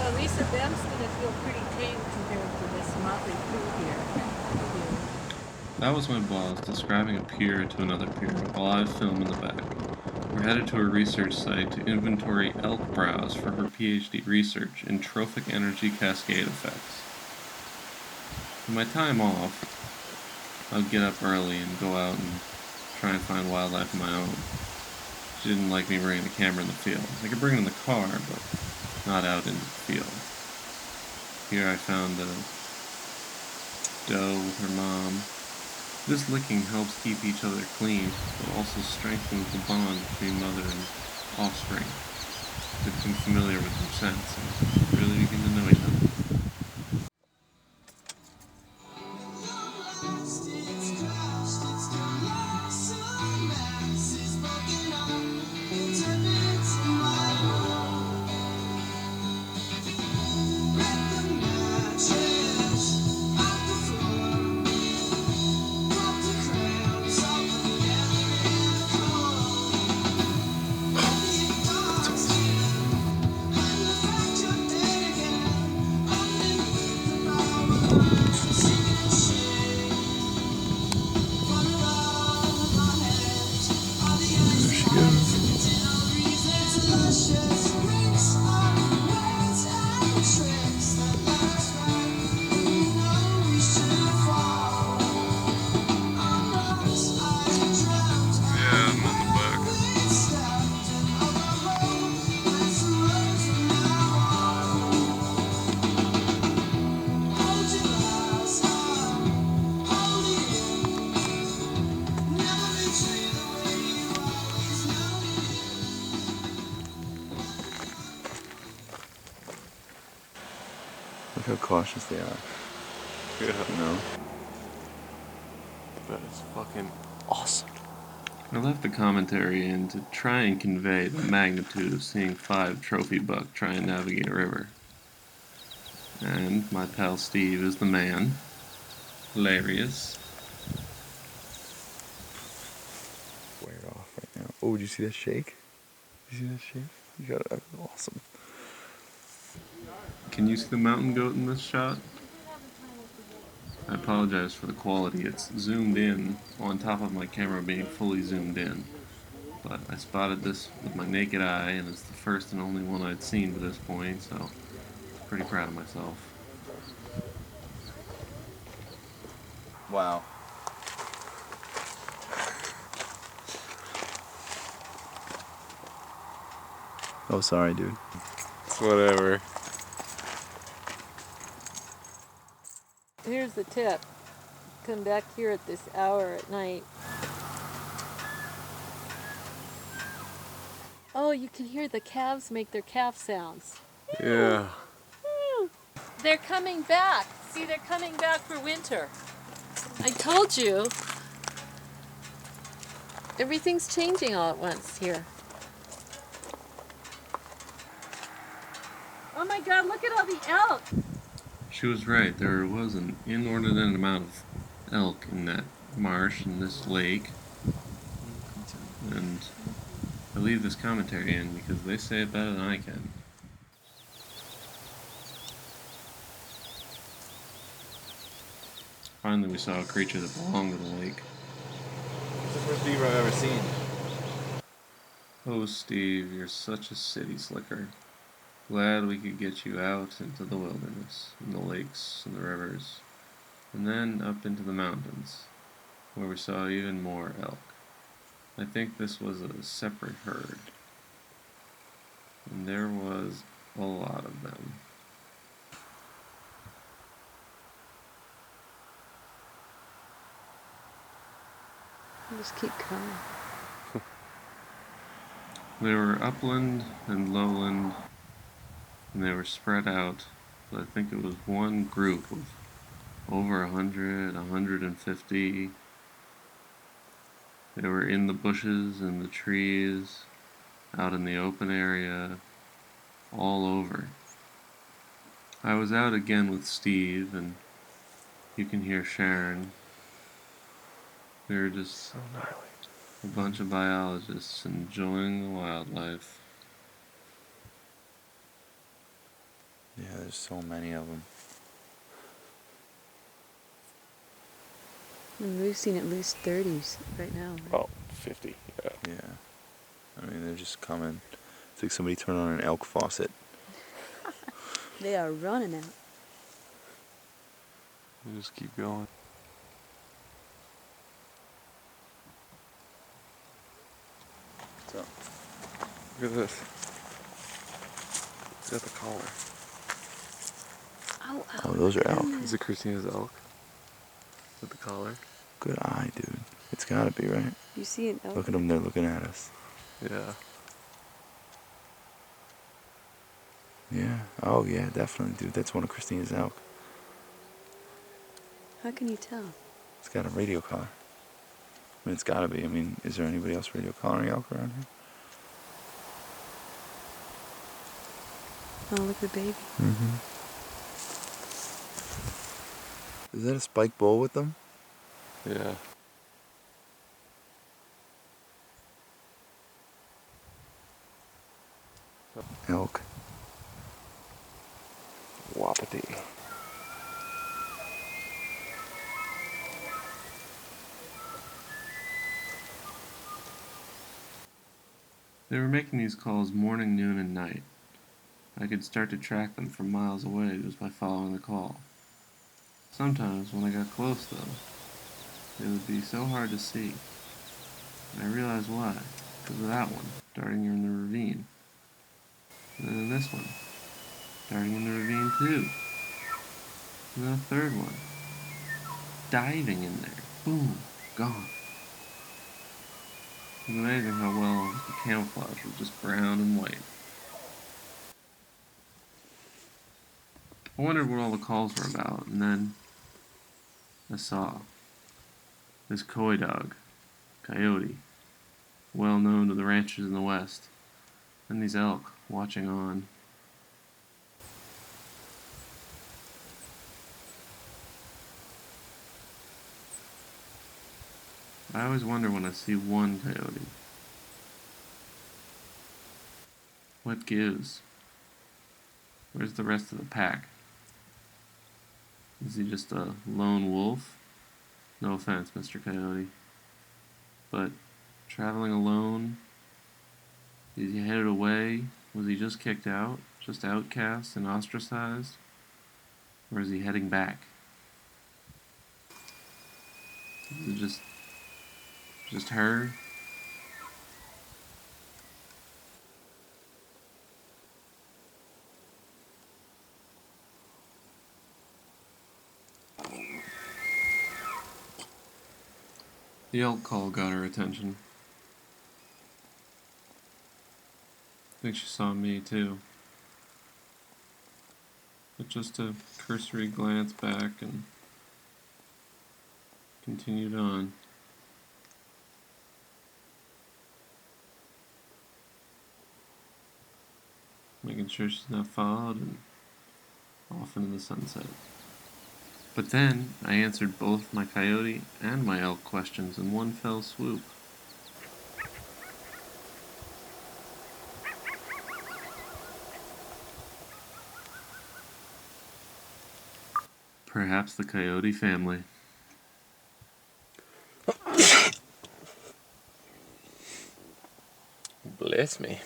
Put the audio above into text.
At least them's gonna feel pretty tame compared to this motley crew here. That was my boss describing a pier to another pier, a live film in the back. We're headed to a research site to inventory elk browse for her PhD research in trophic energy cascade effects. In my time off, I'll get up early and go out and try and find wildlife of my own. She didn't like me bringing the camera in the field. I could bring it in the car, but not out in the field. Here I found a doe with her mom. This licking helps keep each other clean, but also strengthens the bond between mother and offspring. They become familiar with their scents and really begin to know each other. Look how cautious they are. Yeah. You know? That is fucking awesome. I left the commentary in to try and convey the magnitude of seeing 5 trophy buck try and navigate a river. And my pal Steve is the man. Hilarious. Way off right now. Oh, did you see that shake? Did you see that shake? You got it. Awesome. Can you see the mountain goat in this shot? I apologize for the quality. It's zoomed in on top of my camera being fully zoomed in. But I spotted this with my naked eye, and it's the first and only one I'd seen to this point, so I'm pretty proud of myself. Wow. Oh, sorry, dude. It's whatever. Here's the tip. Come back here at this hour at night. Oh, you can hear the calves make their calf sounds. Yeah. Woo! They're coming back. See, they're coming back for winter. I told you. Everything's changing all at once here. Oh my God, look at all the elk. She was right. There was an inordinate amount of elk in that marsh, in this lake. And I leave this commentary in because they say it better than I can. Finally, we saw a creature that belonged to the lake. It's the first beaver I've ever seen. Oh, Steve, you're such a city slicker. Glad we could get you out into the wilderness, and the lakes and the rivers, and then up into the mountains, where we saw even more elk. I think this was a separate herd, and there was a lot of them. Just keep coming. They were upland and lowland, and they were spread out, but I think it was one group of over 100, 150. They were in the bushes, in the trees, out in the open area, all over. I was out again with Steve, and you can hear Sharon. We were just a bunch of biologists enjoying the wildlife. Yeah. there's so many of them. And we've seen at least 30s right now. Right? Oh, 50. Yeah. I mean, they're just coming. It's like somebody turned on an elk faucet. They are running out. They just keep going. So, look at this. It's got the collar. Oh, Oh, those are elk. Is it Christina's elk? With the collar? Good eye, dude. It's gotta be, right? You see an elk? Look at them, they're looking at us. Yeah. Yeah. Oh, yeah, definitely, dude. That's one of Christina's elk. How can you tell? It's got a radio collar. I mean, it's gotta be. I mean, is there anybody else radio collaring elk around here? Oh, look at the baby. Mm-hmm. Is that a spike bull with them? Yeah. Elk. Wapiti. They were making these calls morning, noon, and night. I could start to track them from miles away just by following the call. Sometimes, when I got close, though, they would be so hard to see. And I realized why. Because of that one, darting in the ravine. And then this one, darting in the ravine too. And then a third one, diving in there. Boom, gone. It's amazing how well the camouflage was just brown and white. I wondered what all the calls were about, and then I saw this coy dog, coyote, well known to the ranchers in the west, and these elk watching on. I always wonder when I see one coyote, what gives? Where's the rest of the pack? Is he just a lone wolf? No offense, Mr. Coyote. But traveling alone? Is he headed away? Was he just kicked out? Just outcast and ostracized? Or is he heading back? Is it just her? The elk call got her attention. I think she saw me too. But just a cursory glance back and continued on. Making sure she's not followed and off into the sunset. But then I answered both my coyote and my elk questions in one fell swoop. Perhaps the coyote family. Bless me.